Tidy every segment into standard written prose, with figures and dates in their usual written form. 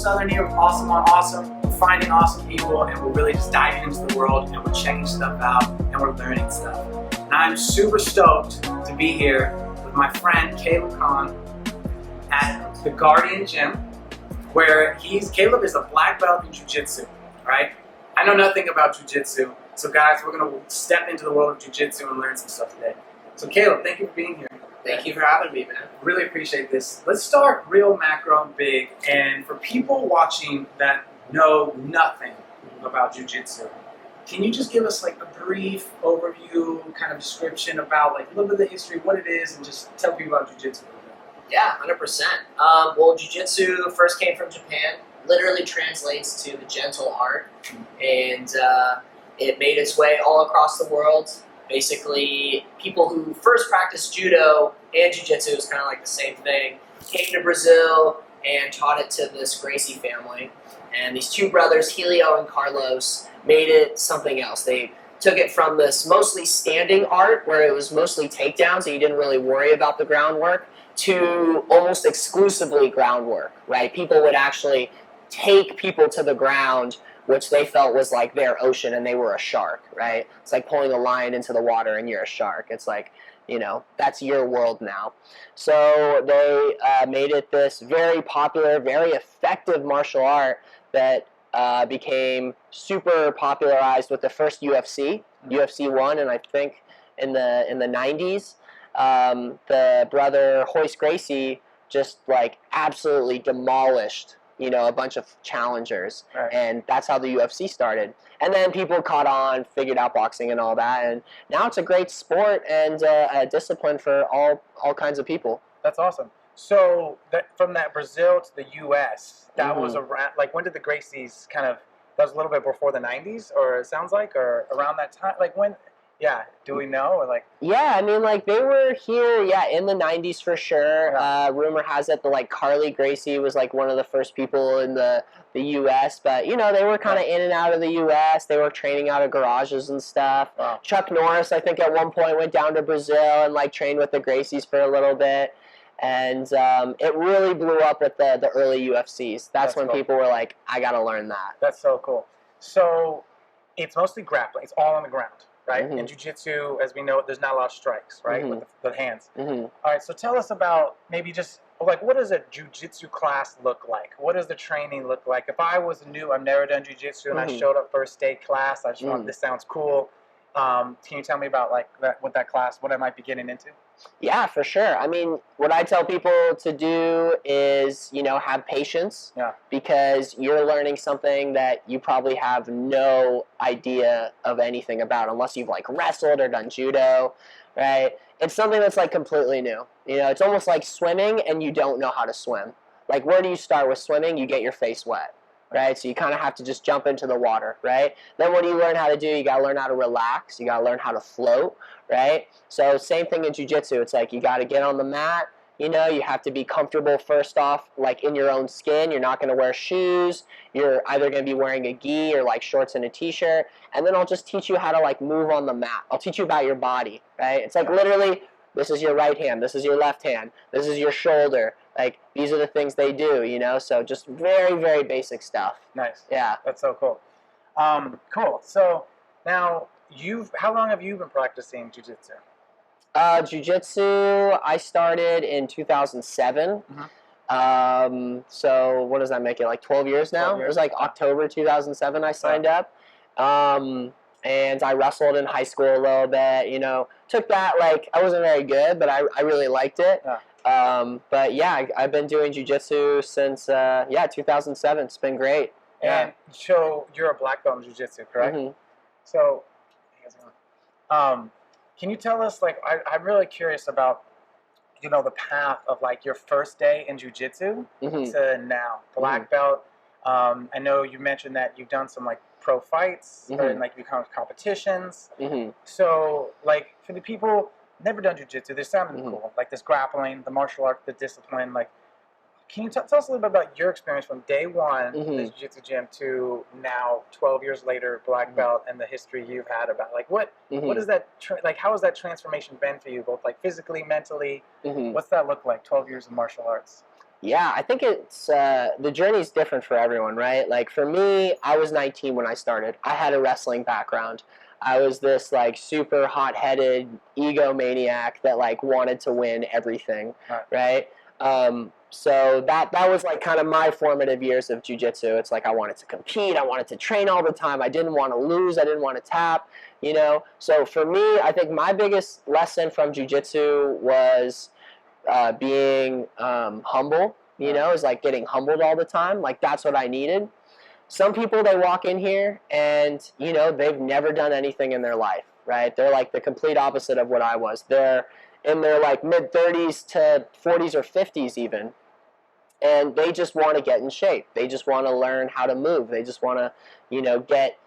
Southern here with Awesome on Awesome. We're finding awesome people and we're really just diving into the world and we're checking stuff out and we're learning stuff. And I'm super stoked to be here with my friend Caleb Kahn at the Guardian Gym, where Caleb is a black belt in jiu-jitsu, right? I know nothing about jiu-jitsu, so guys, we're gonna step into the world of jiu-jitsu and learn some stuff today. So Caleb, thank you for being here. Thank you for having me, man. Really appreciate this. Let's start real macro and big. And for people watching that know nothing about jiu-jitsu, can you just give us like a brief overview, kind of description about like a little bit of the history, what it is, and just tell people about jiu-jitsu a little bit? Yeah, 100%. Well, jiu-jitsu first came from Japan. Literally translates to the gentle art, and it made its way all across the world. Basically, people who first practiced judo and jiu-jitsu, is kind of like the same thing, came to Brazil and taught it to this Gracie family. And these two brothers, Helio and Carlos, made it something else. They took it from this mostly standing art, where it was mostly takedowns, so you didn't really worry about the groundwork, to almost exclusively groundwork, right? People would actually take people to the ground, which they felt was like their ocean, and they were a shark, right? It's like pulling a lion into the water and you're a shark. It's like, you know, that's your world now. So they made it this very popular, very effective martial art that became super popularized with the first UFC, UFC 1, and I think in the 90s, the brother Royce Gracie just like absolutely demolished, you know, a bunch of challengers, right. And that's how the UFC started. And then people caught on, figured out boxing and all that, and now it's a great sport and a discipline for all kinds of people. That's awesome. So from that Brazil to the US, that was around, like, when did the Gracies kind of, that was a little bit before the 90s, or it sounds like, or around that time, like when? Yeah, do we know, or like? Yeah, I mean, like, they were here, in the 90s for sure. Yeah. Rumor has it that, like, Carly Gracie was, like, one of the first people in the U.S., but, you know, they were kind of in and out of the U.S. They were training out of garages and stuff. Wow. Chuck Norris, I think, at one point went down to Brazil and, like, trained with the Gracies for a little bit. And it really blew up with the early UFCs. That's when cool. People were like, I got to learn that. That's so cool. So it's mostly grappling. It's all on the ground. Right? In jiu-jitsu, as we know, there's not a lot of strikes, right? With the hands. All right, so tell us about maybe just, like, what does a jiu-jitsu class look like? What does the training look like? If I was new, I've never done jiu-jitsu, and I showed up first day class, I just thought, this sounds cool. Can you tell me about, like, what class, what I might be getting into? Yeah, for sure. I mean, what I tell people to do is, you know, have patience. Yeah. Because you're learning something that you probably have no idea of anything about unless you've, like, wrestled or done judo, right? It's something that's, like, completely new. You know, it's almost like swimming and you don't know how to swim. Like, where do you start with swimming? You get your face wet. Right, so you kind of have to just jump into the water, right? Then what do you learn how to do? You got to learn how to relax. You got to learn how to float, right? So same thing in jiu-jitsu. It's like you got to get on the mat. You know, you have to be comfortable first off, like in your own skin. You're not going to wear shoes. You're either going to be wearing a gi or like shorts and a t-shirt. And then I'll just teach you how to like move on the mat. I'll teach you about your body, right? It's like literally, this is your right hand. This is your left hand. This is your shoulder. Like, these are the things they do, you know? So just very, very basic stuff. Nice. Yeah. That's so cool. Cool. So now, how long have you been practicing jiu-jitsu? Jiu-jitsu, I started in 2007. So what does that make it, like 12 years now? 12 years. It was like October 2007 I signed up. And I wrestled in high school a little bit, you know. Took that, like, I wasn't very good, but I really liked it. Yeah. But yeah, I've been doing jiu-jitsu since 2007. It's been great. And so you're a black belt in jiu-jitsu, correct? So, can you tell us, like, I'm really curious about, you know, the path of like your first day in jiu-jitsu to now, black belt. I know you mentioned that you've done some like pro fights and like become competitions. So, like, for the people never done jiu-jitsu, this sounded cool. Like this grappling, the martial art, the discipline. Like, can you tell us a little bit about your experience from day one in the jiu-jitsu gym to now, 12 years later, black belt, and the history you've had about, like, what is that, like, how has that transformation been for you, both like physically, mentally? What's that look like, 12 years of martial arts? Yeah, I think it's the journey's different for everyone, right? Like for me, I was 19 when I started. I had a wrestling background. I was this like super hot-headed egomaniac that like wanted to win everything, right? So that was like kind of my formative years of jiu-jitsu. It's like I wanted to compete, I wanted to train all the time. I didn't want to lose, I didn't want to tap, you know. So for me, I think my biggest lesson from jiu-jitsu was being humble, you know, is like getting humbled all the time. Like that's what I needed. Some people, they walk in here and, you know, they've never done anything in their life, right? They're like the complete opposite of what I was. They're in their like mid 30s to 40s or 50s even. And they just want to get in shape. They just want to learn how to move. They just want to, you know, get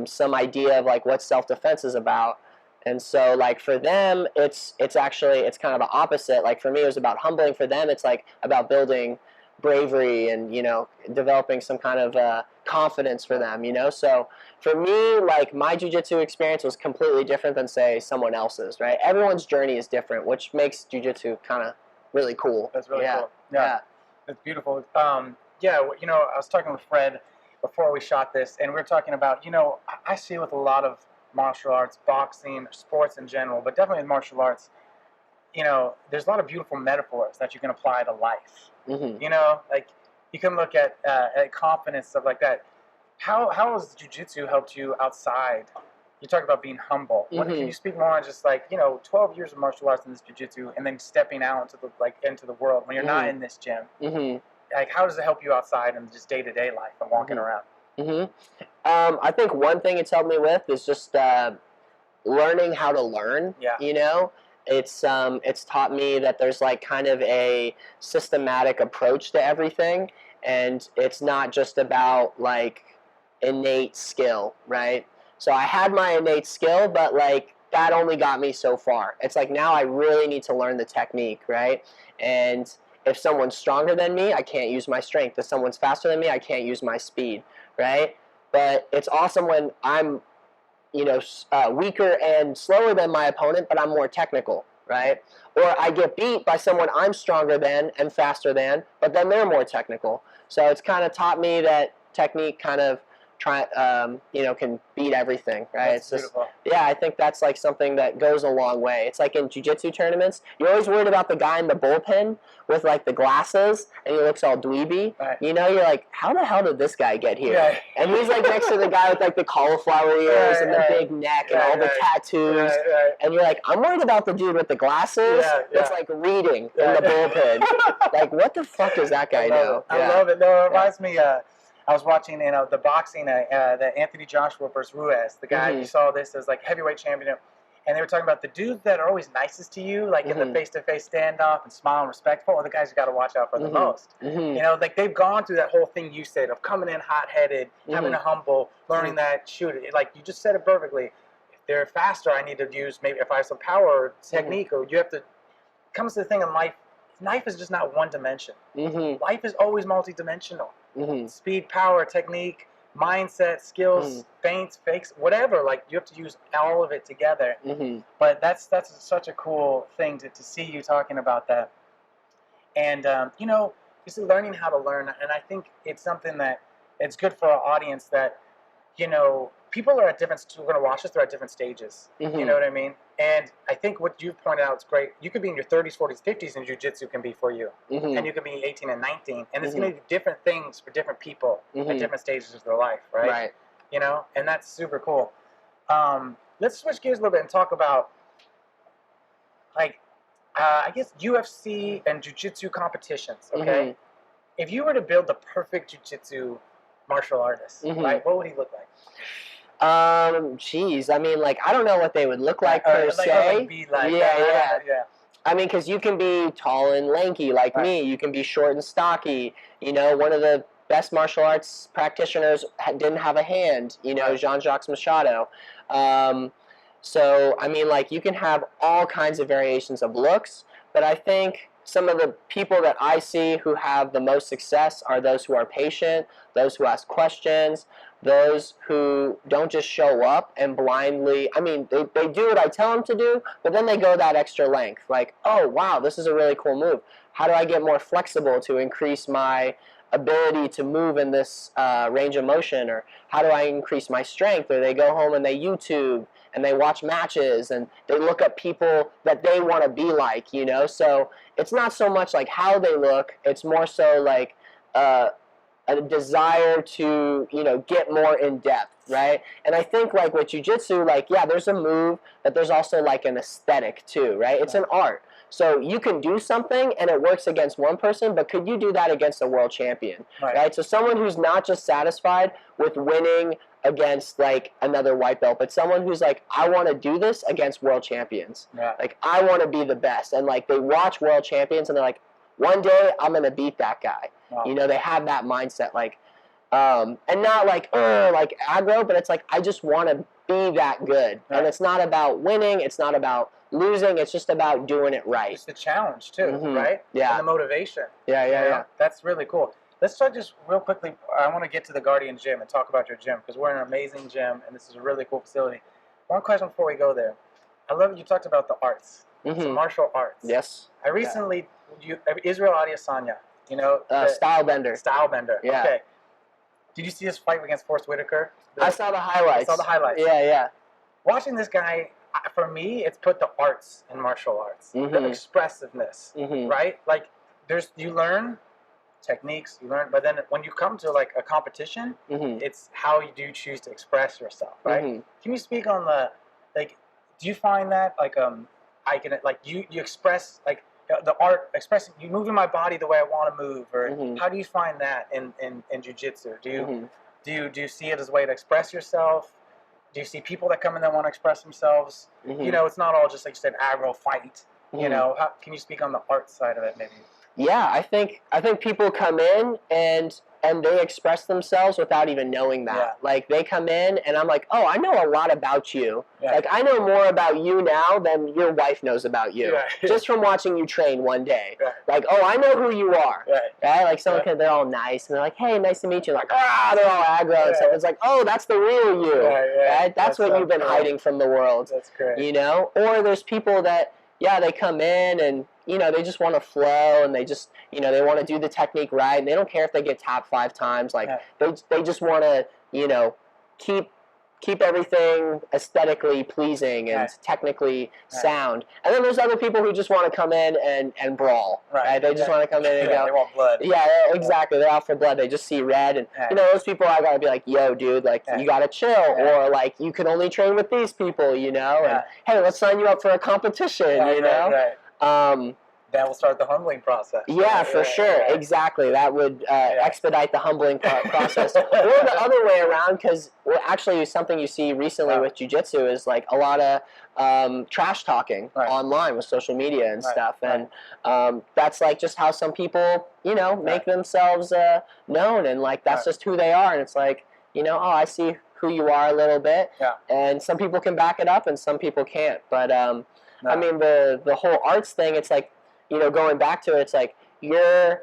some idea of like what self-defense is about. And so, like, for them, it's kind of the opposite. Like, for me, it was about humbling. For them, it's, like, about building bravery and, you know, developing some kind of confidence for them, you know? So, for me, like, my jiu-jitsu experience was completely different than, say, someone else's, right? Everyone's journey is different, which makes jiu-jitsu kind of really cool. That's really cool. Yeah. It's beautiful. Yeah, you know, I was talking with Fred before we shot this, and we were talking about, you know, I see with a lot of martial arts, boxing, sports in general, but definitely in martial arts, you know, there's a lot of beautiful metaphors that you can apply to life. You know, like you can look at confidence, stuff like that. How has jiu-jitsu helped you outside? You talk about being humble. Can you speak more on just like, you know, 12 years of martial arts in this jiu-jitsu and then stepping out into the world when you're not in this gym? Like, how does it help you outside in just day-to-day life and walking around? I think one thing it's helped me with is just learning how to learn. You know, it's taught me that there's like kind of a systematic approach to everything, and it's not just about like innate skill, right? So I had my innate skill, but like that only got me so far. It's like now I really need to learn the technique, right? And if someone's stronger than me, I can't use my strength. If someone's faster than me, I can't use my speed, right? But it's awesome when I'm, you know, weaker and slower than my opponent, but I'm more technical, right? Or I get beat by someone I'm stronger than and faster than, but then they're more technical. So it's kind of taught me that technique kind of you know, can beat everything, right? That's beautiful. Yeah, I think that's like something that goes a long way. It's like in jiu-jitsu tournaments, you're always worried about the guy in the bullpen with like the glasses and he looks all dweeby. You know, you're like, how the hell did this guy get here? And he's like next to the guy with like the cauliflower ears and the big neck and all the tattoos. And you're like, I'm worried about the dude with the glasses that's like reading in the bullpen. Like, what the fuck does that guy know? I love it. No, it reminds me, I was watching, you know, the boxing, the Anthony Joshua versus Ruiz. The guy, you saw this as like heavyweight champion, and they were talking about the dudes that are always nicest to you, like in the face-to-face standoff and smile and respectful, are the guys you got to watch out for the most. You know, like they've gone through that whole thing you said of coming in hot-headed, having a humble, learning that shoot. Like you just said it perfectly. If they're faster, I need to use maybe if I have some power or technique, or you have to. It comes to the thing in life. Life is just not one dimension. Life is always multidimensional. Speed, power, technique, mindset, skills, feints, fakes, whatever. Like you have to use all of it together. But that's such a cool thing to see you talking about that. And you know, just learning how to learn. And I think it's something that it's good for our audience that, you know, people are at different. Who are going to watch us. They're at different stages. You know what I mean? And I think what you pointed out is great. You could be in your 30s, 40s, 50s, and jiu-jitsu can be for you. And you can be 18 and 19. And it's going to be different things for different people at different stages of their life, right? You know? And that's super cool. Let's switch gears a little bit and talk about, like, I guess UFC and jiu-jitsu competitions, okay? If you were to build the perfect jiu-jitsu martial artist, right, what would he look like? Geez, I mean, like, I don't know what they would look like per se. Yeah. I mean, because you can be tall and lanky like me. You can be short and stocky. You know, one of the best martial arts practitioners didn't have a hand. You know, Jean-Jacques Machado. So, I mean, like, you can have all kinds of variations of looks, but I think some of the people that I see who have the most success are those who are patient, those who ask questions, those who don't just show up and blindly, I mean, they do what I tell them to do, but then they go that extra length. Like, oh, wow, this is a really cool move. How do I get more flexible to increase my ability to move in this range of motion? Or how do I increase my strength? Or they go home and they YouTube and they watch matches and they look up people that they want to be like, you know? So it's not so much like how they look, it's more so like a desire to, you know, get more in depth, right? And I think like with jiu-jitsu, like, yeah, there's a move, but there's also like an aesthetic too, right? It's an art. So you can do something and it works against one person, but could you do that against a world champion, right? So someone who's not just satisfied with winning against like another white belt, but someone who's like, I want to do this against world champions. Like, I want to be the best. And like, they watch world champions and they're like, one day I'm going to beat that guy. You know, they have that mindset, like, and not like aggro, but it's like, I just want to be that good. And it's not about winning. It's not about losing. It's just about doing it right. It's the challenge too, right? Yeah. And the motivation. Yeah. That's really cool. Let's start just real quickly. I want to get to the Guardian Gym and talk about your gym, because we're in an amazing gym and this is a really cool facility. One question before we go there. I love that you talked about the arts. So martial arts. Yes. I recently, Israel Adesanya, you know. Style bender. Style bender. Yeah. Okay. Did you see his fight against Forrest Whitaker? I saw the highlights. Yeah. Watching this guy, for me, it's put the arts in martial arts. The expressiveness, right? Like, you learn techniques, but then when you come to like a competition, it's how you do choose to express yourself, right? Can you speak on like, do you find that like I can like you express like the art expressing, you moving my body the way I want to move, or how do you find that in jiu-jitsu? Do you see it as a way to express yourself? Do you see people that come in that want to express themselves? You know, it's not all just like you said, aggro fight. You know, can you speak on the art side of it, maybe? Yeah, I think people come in and they express themselves without even knowing that. Yeah. Like, they come in and I'm like, oh, I know a lot about you. Yeah. Like, I know more about you now than your wife knows about you. Yeah. Just from watching you train one day. Yeah. Like, oh, I know who you are. Right? Like, someone they're all nice and they're like, hey, nice to meet you. Like, they're all aggro and stuff. It's like, oh, that's the real you. Right? That's what you've been hiding from the world. That's great. You know? Or there's people that, they come in and, you know, they just want to flow and they just, you know, they want to do the technique right. And they don't care if they get tapped 5 times. Like, they just want to, you know, keep everything aesthetically pleasing and technically sound. And then there's other people who just want to come in and brawl. Right? They just want to come in and go. They want blood. Yeah, exactly. They're out for blood. They just see red. And, you know, those people, I got to be like, yo, dude, like, you got to chill. Or, like, you can only train with these people, you know? And, hey, let's sign you up for a competition, you know? That will start the humbling process. Yeah, for sure. Exactly. That would expedite the humbling process. Or the other way around, because actually something you see recently with jiu-jitsu is like a lot of trash talking online with social media and stuff. And that's like just how some people, you know, make themselves known. And like that's just who they are. And it's like, you know, oh, I see who you are a little bit. Yeah. And some people can back it up and some people can't. But I mean, the whole arts thing, it's like, you know, going back to it, it's like the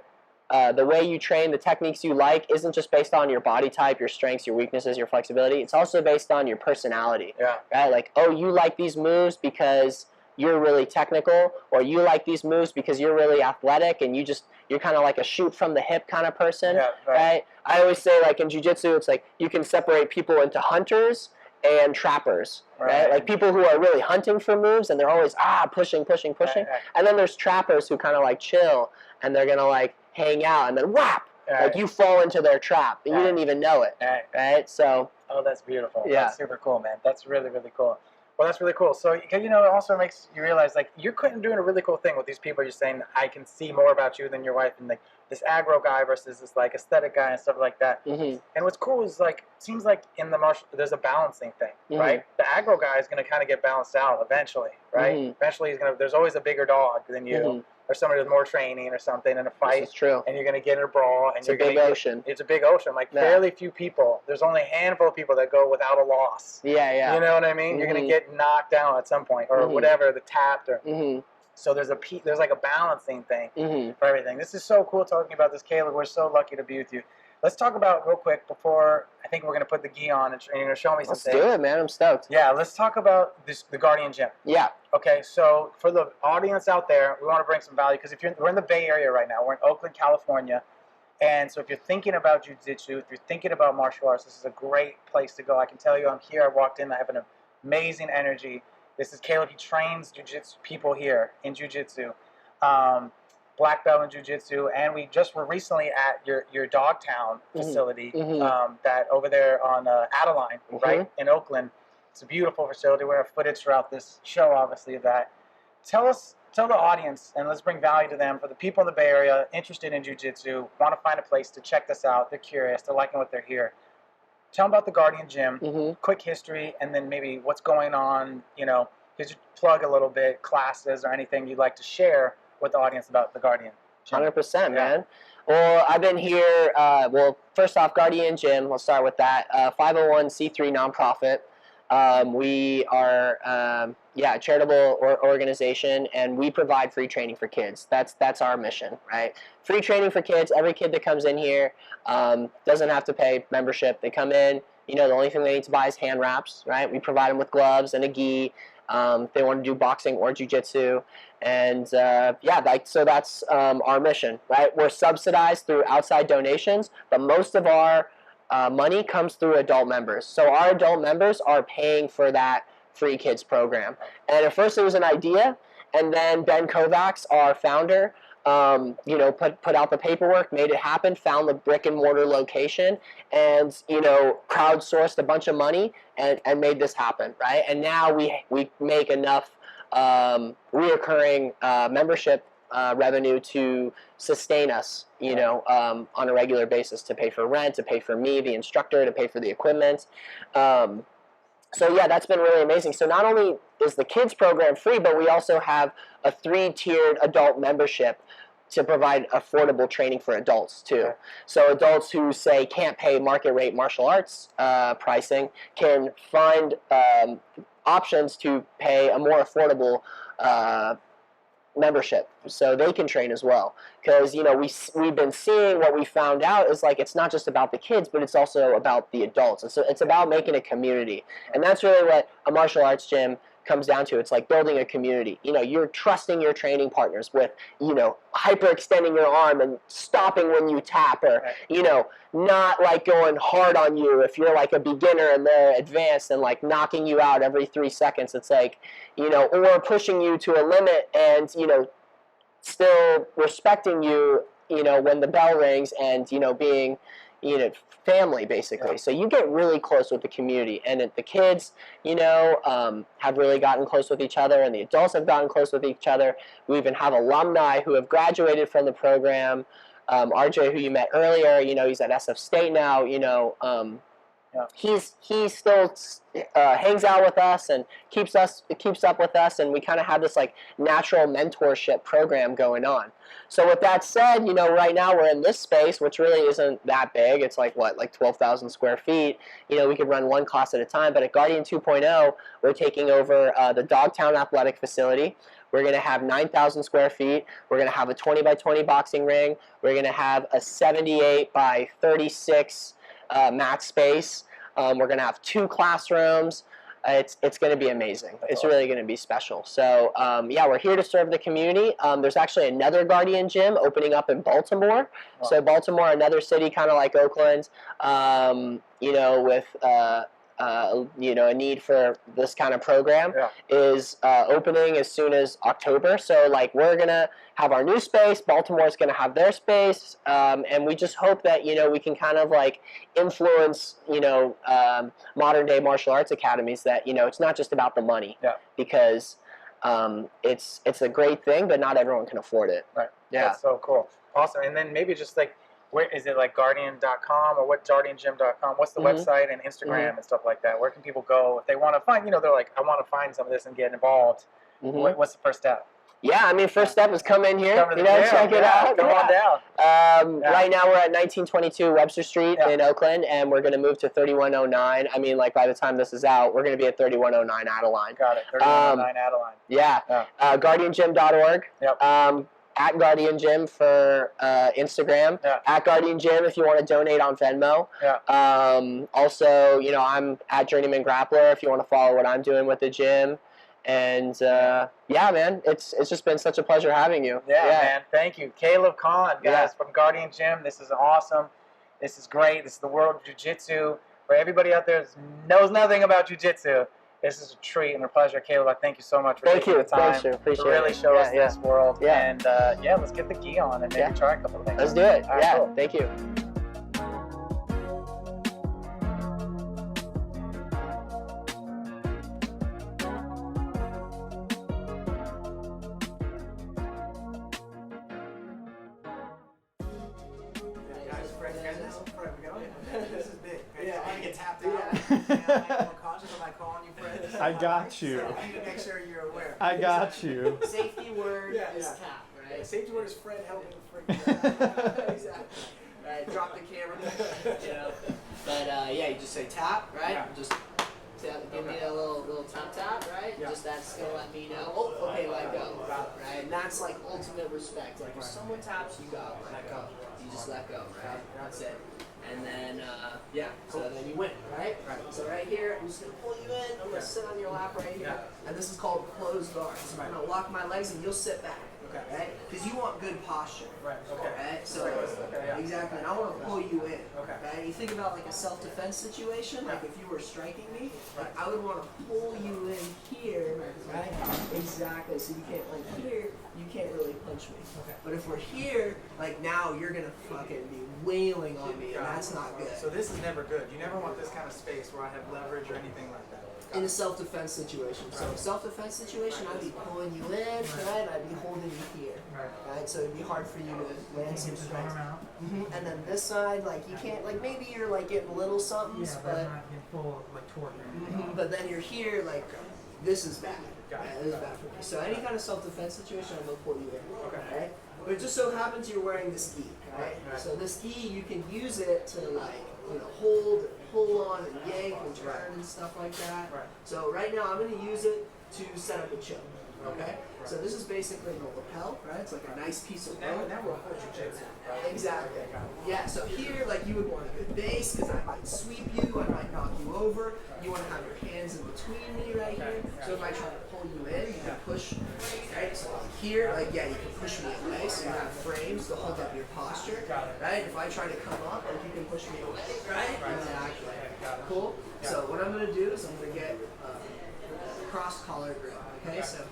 way you train, the techniques you like, isn't just based on your body type, your strengths, your weaknesses, your flexibility. It's also based on your personality. Yeah. Right? Like, oh, you like these moves because you're really technical, or you like these moves because you're really athletic, and you're kind of like a shoot from the hip kind of person. Yeah, right? I always say, like, in jiu-jitsu, it's like you can separate people into hunters and trappers, right? Like people who are really hunting for moves and they're always pushing. And then there's trappers who kind of like chill and they're gonna like hang out and then whap, like you fall into their trap and you didn't even know it, right? So. Oh, that's beautiful. Yeah. That's super cool, man. That's really, really cool. Well, that's really cool. So, you know, it also makes you realize, like, you're doing a really cool thing with these people. You're saying, I can see more about you than your wife, and like this aggro guy versus this like aesthetic guy and stuff like that. And what's cool is, like, it seems like in the martial, there's a balancing thing, right? The aggro guy is going to kind of get balanced out eventually, right? Eventually, there's always a bigger dog than you. Or somebody with more training or something in a fight. This is true. And you're going to get in a brawl. And it's a big ocean. It's a big ocean. Like, fairly few people. There's only a handful of people that go without a loss. Yeah. You know what I mean? You're going to get knocked down at some point. Or whatever, the tapped. Or, so there's like a balancing thing for everything. This is so cool talking about this, Caleb. We're so lucky to be with you. let's talk about real quick before I think we're going to put the gi on and you're going to show me some Let's things. do it, man. I'm stoked. Yeah, let's talk about the Guardian Gym. Yeah. Okay, so for the audience out there, we want to bring some value because we're in the Bay Area right now. We're in Oakland, California. And so if you're thinking about jiu-jitsu, if you're thinking about martial arts, this is a great place to go. I can tell you, I'm here. I walked in. I have an amazing energy. This is Caleb. He trains jiu-jitsu people here in jiu-jitsu. Black belt in jiu-jitsu, and we just were recently at your Dogtown facility, that over there on Adeline, right in Oakland. It's a beautiful facility. We have footage throughout this show, obviously, of that. Tell the audience, and let's bring value to them, for the people in the Bay Area interested in jiu-jitsu, want to find a place to check this out. They're curious. They're liking what they're here. Tell them about the Guardian Gym, quick history, and then maybe what's going on. Could you plug a little bit, classes or anything you'd like to share with the audience about the Guardian Gym? 100%, man. Well, I've been here, first off, Guardian Gym, let's start with that. 501c3 nonprofit. We are, a charitable organization, and we provide free training for kids. That's our mission, right? Free training for kids. Every kid that comes in here doesn't have to pay membership. They come in, the only thing they need to buy is hand wraps, right? We provide them with gloves and a gi. They want to do boxing or jiu-jitsu. And so that's our mission, right? We're subsidized through outside donations, but most of our money comes through adult members. So our adult members are paying for that free kids program. And at first it was an idea, and then Ben Kovacs, our founder, put out the paperwork, made it happen, found the brick and mortar location, and crowdsourced a bunch of money and made this happen, right? And now we make enough reoccurring membership revenue to sustain us, on a regular basis, to pay for rent, to pay for me, the instructor, to pay for the equipment. That's been really amazing. So not only is the kids program free, but we also have a 3-tiered adult membership to provide affordable training for adults too. Okay. So adults who, say, can't pay market rate martial arts pricing can find options to pay a more affordable membership, so they can train as well. Because we've been seeing, what we found out is, like, it's not just about the kids, but it's also about the adults. And so it's about making a community, and that's really what a martial arts gym comes down to. It's like building a community. You're trusting your training partners with, hyperextending your arm and stopping when you tap, or not like going hard on you if you're like a beginner and they're advanced, and like knocking you out every 3 seconds. It's like, or pushing you to a limit and, still respecting you, when the bell rings, and, being, family, basically. Yeah. So you get really close with the community, and the kids, have really gotten close with each other, and the adults have gotten close with each other. We even have alumni who have graduated from the program. RJ, who you met earlier, he's at SF State now. He still hangs out with us and keeps up with us, and we kind of have this like natural mentorship program going on. So with that said, right now we're in this space, which really isn't that big. It's like 12,000 square feet. We could run one class at a time. But at Guardian 2.0, we're taking over the Dogtown Athletic Facility. We're going to have 9,000 square feet. We're going to have a 20 by 20 boxing ring. We're going to have a 78 by 36 mat space. We're going to have 2 classrooms. It's going to be amazing. It's really going to be special. So, we're here to serve the community. There's actually another Guardian Gym opening up in Baltimore. Wow. So Baltimore, another city kind of like Oakland, with a need for this kind of program, is opening as soon as October. So like, we're gonna have our new space, Baltimore's gonna have their space, and we just hope that we can kind of like influence modern day martial arts academies, that it's not just about the money, because it's a great thing, but not everyone can afford it. Right. That's so cool. Awesome. And then maybe just like, where is it, like guardian.com, or what, guardiangym.com? What's the website and Instagram and stuff like that? Where can people go if they want to find, they're like, I want to find some of this and get involved. What's the first step? Yeah, first step is come in here, check it out. Come on down. Right now we're at 1922 Webster Street in Oakland, and we're going to move to 3109. By the time this is out, we're going to be at 3109 Adeline. Got it, 3109 Adeline. Guardiangym.org. Yep. at Guardian Gym for Instagram. Yeah. At Guardian Gym if you want to donate on Venmo. Yeah. Also, you know, I'm at Journeyman Grappler if you want to follow what I'm doing with the gym. And yeah, man, it's just been such a pleasure having you. Yeah, man. Thank you, Caleb Kahn, guys, from Guardian Gym. This is awesome. This is great. This is the world of jiu-jitsu. For everybody out there that knows nothing about jiu-jitsu, this is a treat and a pleasure. Caleb, I thank you so much for taking the time to really show us this world. Yeah. And yeah, let's get the gi on and maybe try a couple of things. Let's do it. All right, cool. Thank you. This is big. Yeah, I get tapped out. I'm conscious. Am I calling you Fred? I got you. So I need to make sure you're aware. I got you. Safety word is tap, right? Safety word is Fred helping Fred. Exactly. Right, drop the camera. You know. But yeah, you just say tap, right? Yeah. Just give me a little tap, right? Yeah. Just that's gonna let me know. Oh, okay, let go. Right, and that's like ultimate respect. Like if someone taps, you go, let go. You just let go, right? That's it. And then, yeah, so then you win, right? So right here, I'm just going to pull you in. I'm going to sit on your lap right here. And this is called closed guard. So I'm going to lock my legs and you'll sit back, right? Because you want good posture, right? So, exactly. And I want to pull you in, okay? You think about like a self-defense situation, like if you were striking me, like I would want to pull you in here, right? Exactly. So you can't, like here, you can't really punch me. But if we're here, like now you're going to fucking be wailing on me, and that's not good. So this is never good. You never want this kind of space where I have leverage or anything like that. In a self-defense situation. So self-defense situation, I'd be pulling you in, right? I'd be holding you here, right? So it'd be hard for you to land some strength. And then this side, like you can't, like maybe you're like getting little somethings, but but then you're here, like this is bad. This is bad for me. So any kind of self-defense situation, I'm gonna pull you in, right? But it just so happens you're wearing this gi, right? So this gi, you can use it to like, you know, pull on and yank and turn and stuff like that. So right now I'm going to use it to set up a choke, okay? So this is basically the lapel, right? It's like a nice piece of rope. Now we're full jiu-jitsu. Exactly. Yeah, so here, like you would want a good base because I might sweep you, I might knock you over. You want to have your hands in between me right here. So if I try to pull you in, you can push, right? So here, like, yeah, you can push me away. So you have frames to hold up your posture, right? If I try to come up, like you can push me away, right? Exactly. Cool? So what I'm going to do is I'm going to get a cross collar grip, okay? So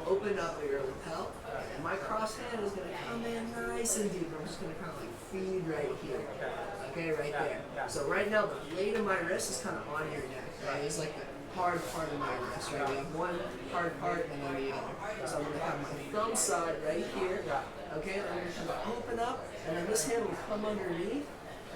open up your lapel, and my cross hand is going to come in nice and deep. I'm just going to kind of like feed right here, okay, right there. So right now the blade of my wrist is kind of on your neck, right? It's like the hard part of my wrist, right? We have one hard part and then the other. So I'm going to have my thumb side right here, okay? And I'm going to kind of open up, and then this hand will come underneath,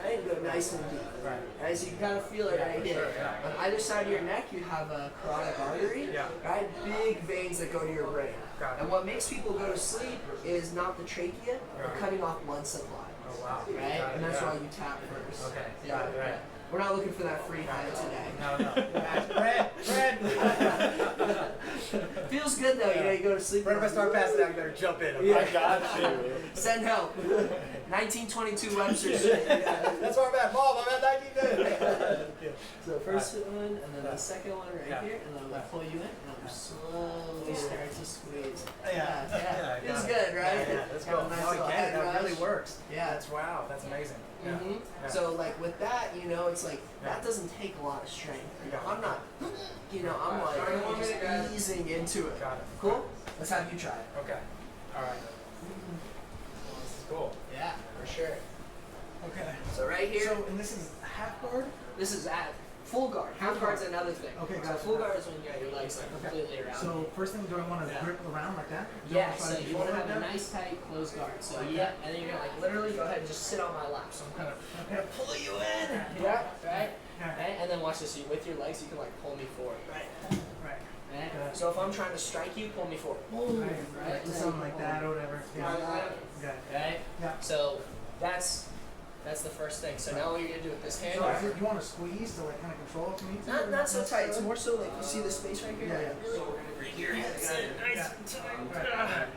right? And go nice and deep, right? So you can kind of feel it right here. On either side of your neck, you have a carotid artery, right? Big veins that go to your brain. And what makes people go to sleep is not the trachea, but cutting off blood supply. Right? And that's why you tap first. Yeah. We're not looking for that free high today. No. Red. Feels good though, you know, you go to sleep. Right, if I start passing out, you better jump in. I got you. Send help. 1922 Webster Street. That's where I'm at. Mom, I'm at 19. So first one, and then the second one right here, and then I'm going to pull you in, and I'm slowly start to squeeze. Yeah. Feels good, right? Yeah, let's go. Nice That really works. Yeah. That's amazing. So like with that, you know, it's like that doesn't take a lot of strength. I'm not, you know, I'm like just easing into it. Got it. Cool? Let's have you try it. Okay. All right. This is cool. Yeah, for sure. Okay. So right here. So, and this is half guard? This is at full guard. Half guard's another thing. Okay, so full guard is when you got your legs like completely around. So first thing, do I want to grip around like that? Yeah, so you want to have a nice tight closed guard. So yeah, and then you're gonna like literally go ahead and just sit on my lap. So I'm kind of gonna pull you in. Yeah, right. Right, and then watch this. You with your legs, you can like pull me forward. Right. Right. So if I'm trying to strike you, pull me forward. Boom. Right. Something like that or whatever. Yeah. Okay. Right. Yeah. So that's the first thing. So now what you're gonna do with this hand? So you want to squeeze to like kind of control it for me? Not so tight. It's more so like you see the space right here. Yeah. Really, right here. That's it. Nice and tight.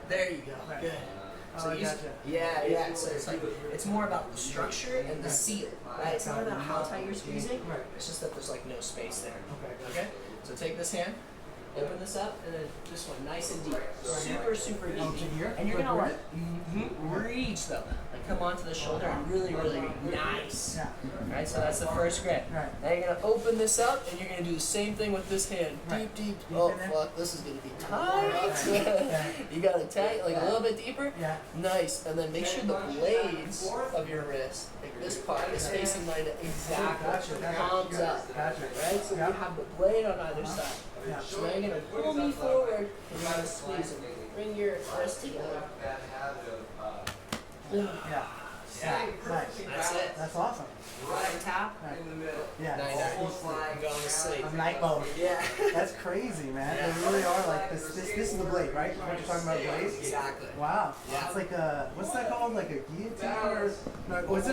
There you go. So yeah. So it's like it's more about the structure and the seal, right? It's not about how tight you're squeezing. It's just that there's like no space there. Okay. So take this hand, open this up, and then this one nice and deep, super deep. And you're gonna like reach though, like come onto the shoulder and really nice. Right. So that's the first grip. Now you're gonna open this up, and you're gonna do the same thing with this hand, deep. Oh fuck, this is gonna be tight. You gotta tag like a little bit deeper. Nice, and then make sure the blades of your wrist, like this part, is facing like exactly, palms up. Right. So you have the blade on either side. So now you're gonna pull me forward, and you're gonna squeeze it. Bring your wrist together. That's it. That's awesome. Right tap. Yeah. Full flag, go to sleep. Night mode. Yeah. That's crazy, man. They really are like this. This is the blade, right? What you're talking about, blades? Exactly. Wow. Yeah. It's like a, what's that called? Like a guillotine or? No, what's the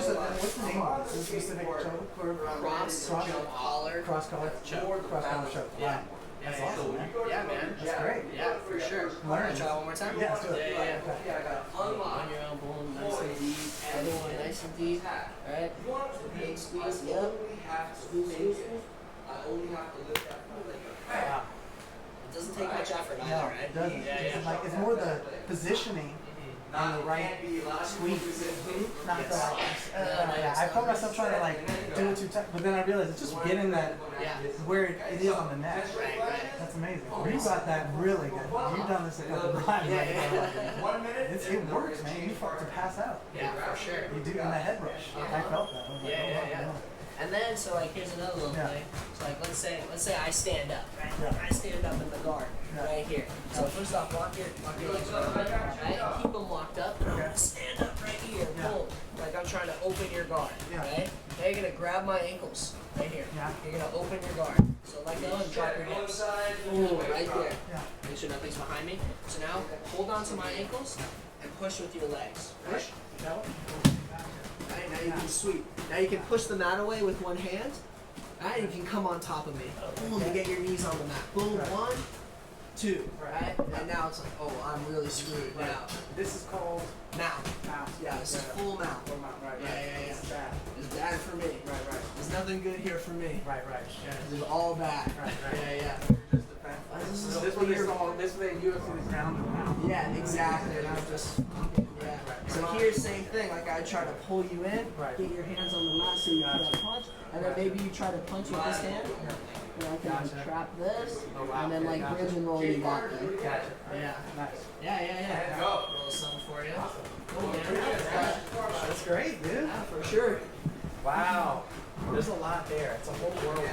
name of it? Is it a specific choke or Cross collar. Cross collar choke. Cross collar choke. Yeah. That's awesome, man. Yeah, man. That's great. Yeah, for sure. Learn. Try one more time? Yeah, let's do it. Yeah. On your elbow, nice and deep. Other one, nice and deep. Alright. Big squeeze. Yep. Squeeze. Wow. It doesn't take much effort either, No, right? it doesn't. Yeah. Like, it's more the positioning and the right squeeze. Not the I found myself trying to like do it too tight, but then I realized it's just getting that where it is on the neck. Right. That's amazing. You got that really good. You've done this a couple times. It works, man. You fuck to pass out. Yeah, for sure. You do in the head rush. I felt that. I was like, Yeah. And then, so like, here's another little thing. So like, let's say I stand up, right? Like, I stand up in the guard, right here. So first off, walk your legs around, right? Keep them locked up. And I'm gonna stand up right here, boom. Like I'm trying to open your guard, right? Now you're gonna grab my ankles, right here. You're gonna open your guard. So let go and drop your hips. Boom, right there. Make sure nothing's behind me. So now, hold on to my ankles and push with your legs. Push. Right, now you can sweep. Now you can push the mat away with one hand. Right, and you can come on top of me. Boom, to get your knees on the mat. Boom, 1, 2. Right, and now it's like, oh, I'm really screwed now. This is called Mount. Yeah, this is full mount. Yeah. It's bad for me. Right. There's nothing good here for me. Right. This is all bad. Yeah. This one is called, this way UFC is ground and pound. Yeah, exactly. And I'm just, So here's same thing. Like I try to pull you in, get your hands on the mat so you can punch, and then maybe you try to punch with this hand. And I can trap this, and then like bridge and roll you got there. Yeah. Nice. Yeah. Roll some for you. Cool, man. That's great, dude. Yeah, for sure. Wow. There's a lot there. It's a whole world.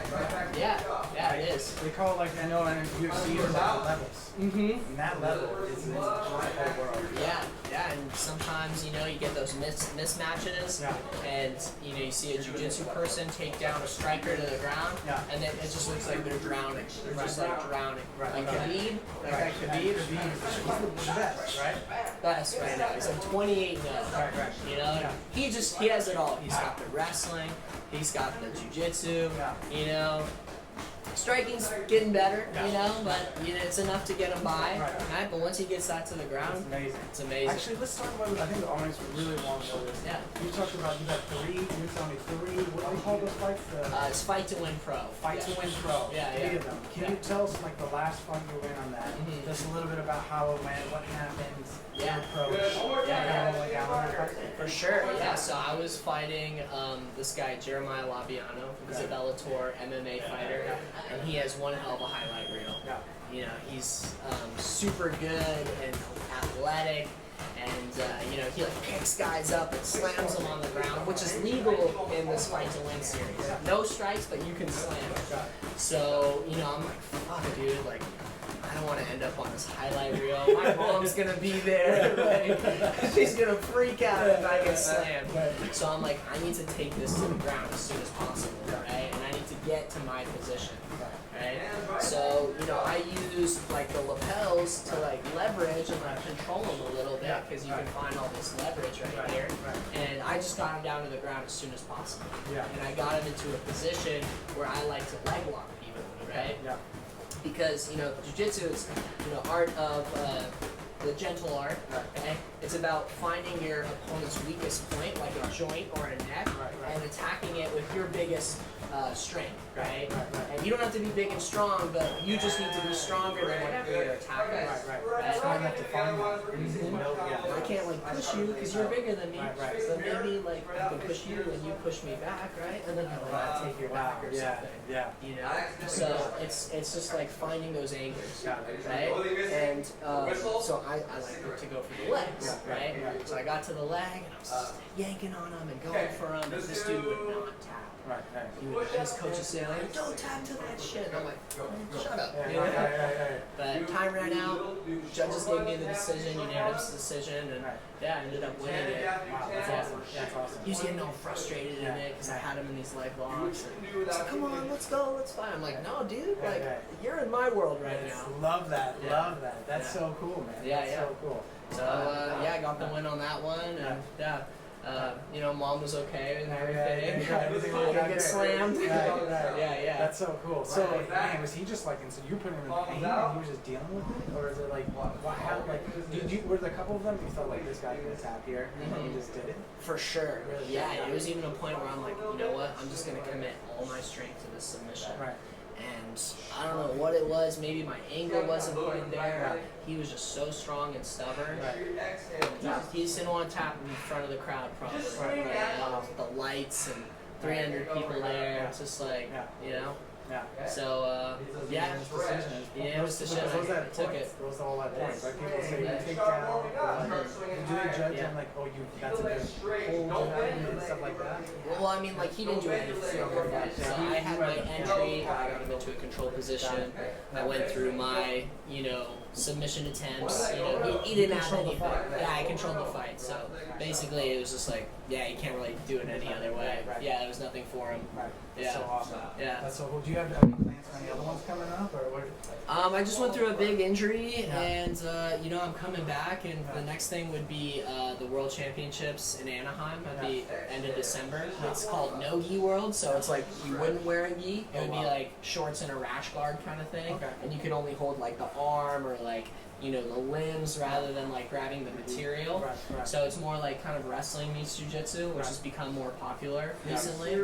Yeah, it is. They call it, like, I know in UFC, there's like levels. Mm-hmm. And that level is the whole world. Yeah, and sometimes, you get those mismatches, and, you see a jiu-jitsu person take down a striker to the ground, and then it just looks like they're drowning. They're just, like, drowning. Like Khabib, that guy Khabib, He's the best, right? Best right now. He's like 28-0. He has it all. He's got the wrestling, he's got the jiu-jitsu, striking's getting better, but it's enough to get him by. Right? But once he gets that to the ground, it's amazing. Actually, let's talk about, I think the audience would really want to know this. Yeah. You talked about, you got 3, you were telling me 3, what do you call those fights? It's Fight to Win Pro. Fight to Win Pro. 3 of them. Can you tell us, like, the last fight you went on that? Just a little bit about how it went, what happened, your approach. For sure, So I was fighting this guy, Jeremiah Labiano, who's a Bellator MMA fighter, and he has one hell of a highlight reel. He's super good and athletic, and he like picks guys up and slams them on the ground, which is legal in this Fight to Win series. No strikes, but you can slam. So I'm like, fuck, dude, like, I don't want to end up on this highlight reel. My mom's gonna be there. Like, she's gonna freak out if I get slammed. So I'm like, I need to take this to the ground as soon as possible, right? And I need to get to my position, right? So I used like the lapels to like leverage and like control them a little bit because you can find all this leverage right here. And I just got him down to the ground as soon as possible. And I got him into a position where I like to leg lock people, right? Because jiu-jitsu is art of the gentle art. Okay? It's about finding your opponent's weakest point, like a joint or a neck, and attacking it with your biggest strength, right? And you don't have to be big and strong, but you just need to be stronger than whatever your attack is. It's hard enough to find that. I can't like push you because you're bigger than me, so maybe like I can push you and you push me back, right? And then I'll take your back or something. You know. So it's just like finding those angles, right? And so I like to go for the legs, right? So I got to the leg and I was just yanking on him and going for him, and this dude would not tap. His coach is saying, like, don't tap to that shit. And I'm like, shut up. But time ran out. Judges gave me the decision, unanimous decision, and I ended up winning it. That's awesome. He was getting all frustrated in it because I had him in these leg locks. And he's like, come on, let's go, let's fight. I'm like, no, dude, like, you're in my world right now. Love that. That's so cool, man. That's so cool. So, I got the win on that one, and you know, mom was okay and everything. Didn't get slammed. That's so cool. So, man, was he just like, and so you put him in pain and he was just dealing with it? Or is it like, how, like, were there a couple of them you felt like this guy could tap here and you just did it? For sure. Yeah, it was even a point where I'm like, you know what, I'm just going to commit all my strength to this submission. And I don't know what it was. Maybe my angle wasn't quite there. He was just so strong and stubborn. He just didn't want to tap in front of the crowd, probably. The lights and 300 people there. It's just like, you know. So, it was decision. I took it. Those are all that points. Like people say, you take down, do they judge him like, oh, that's a good hold and stuff like that? Well, I mean, like, he didn't do anything. So I had my entry, I got him into a control position. I went through my, you know, submission attempts. You know, he didn't have anything. Yeah, I controlled the fight. So basically, it was just like, yeah, you can't really do it any other way. Yeah, there was nothing for him. That's so awesome. That's so cool. Do you have any plans for any other ones coming up, or what? I just went through a big injury, and you know, I'm coming back, and the next thing would be the World Championships in Anaheim at the end of December. It's called No Gi World, so it's like you wouldn't wear a gi. It would be like shorts and a rash guard kind of thing, and you could only hold like the arm or like, you know, the limbs rather than like grabbing the material. So it's more like kind of wrestling meets jiu-jitsu, which has become more popular recently.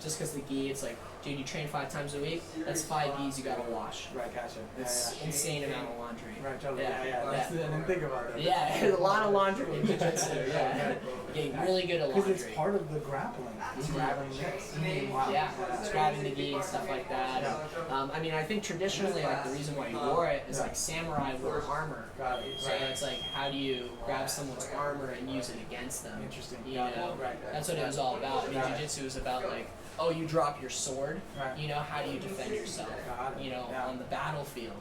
Just because the gi, it's like, dude, you train 5 times a week, that's 5 gis you gotta wash. Gotcha. It's insane amount of laundry. Totally. I didn't think about that. Yeah, a lot of laundry in jiu-jitsu. Getting really good at laundry. Because it's part of the grappling. It's grabbing this. Yeah, it's grabbing the gi and stuff like that. I mean, I think traditionally, like, the reason why you wore it is like samurai wore armor. So it's like, how do you grab someone's armor and use it against them? Interesting. You know, that's what it was all about. I mean, jiu-jitsu is about like, oh, you drop your sword, you know, how do you defend yourself, you know, on the battlefield?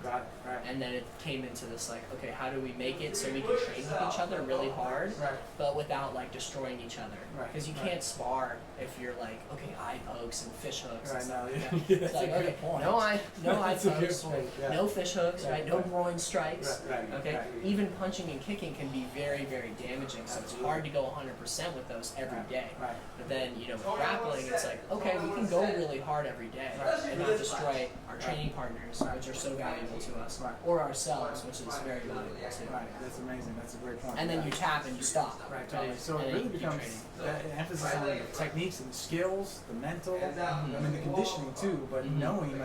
And then it came into this like, okay, how do we make it so we can train with each other really hard, but without like destroying each other? Because you can't spar if you're like, okay, eye pokes and fish hooks and stuff. It's like, okay, no eye pokes, no fish hooks, right? No groin strikes. Okay, even punching and kicking can be very, very damaging. So it's hard to go 100% with those every day. But then, you know, with grappling, it's like, okay, we can go really hard every day and not destroy our training partners, which are so valuable to us, or ourselves, which is very valuable too. That's amazing. That's a great point. And then you tap and you stop. Totally. So it really becomes an emphasis on the techniques and the skills, the mental, I mean the conditioning too, but knowing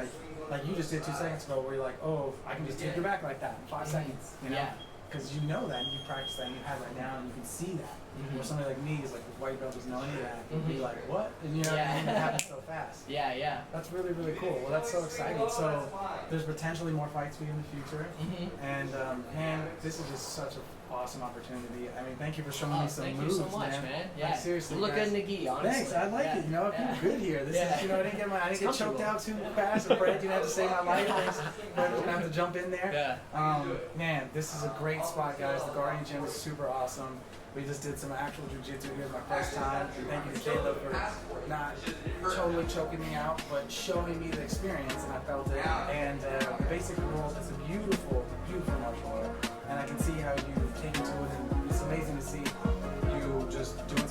like you just did 2 seconds ago where you're like, oh, I can just take your back like that in 5 seconds, you know? Because you know that, and you practice that, and you have that down, and you can see that. Where somebody like me is like, with white belt doesn't know any of that, and be like, what? And you know, it happens so fast. That's really, really cool. Well, that's so exciting. So there's potentially more fights for you in the future, and man, this is just such an awesome opportunity. I mean, thank you for showing me some moves, Thank you so much, man. Like, seriously, you look good in the gi, honestly. Thanks, I like it. You know, I feel good here. This is, you know, I didn't get choked out too fast. I'm afraid didn't have to save my life. I didn't have to jump in there. Man, this is a great spot, guys. The Guardian Gym is super awesome. We just did some actual jiu-jitsu here my first time. And thank you to Caleb for not totally choking me out, but showing me the experience, and I felt it. And the basic rules, it's a beautiful, beautiful martial art. And I can see how you've taken to it, and it's amazing to see you just doing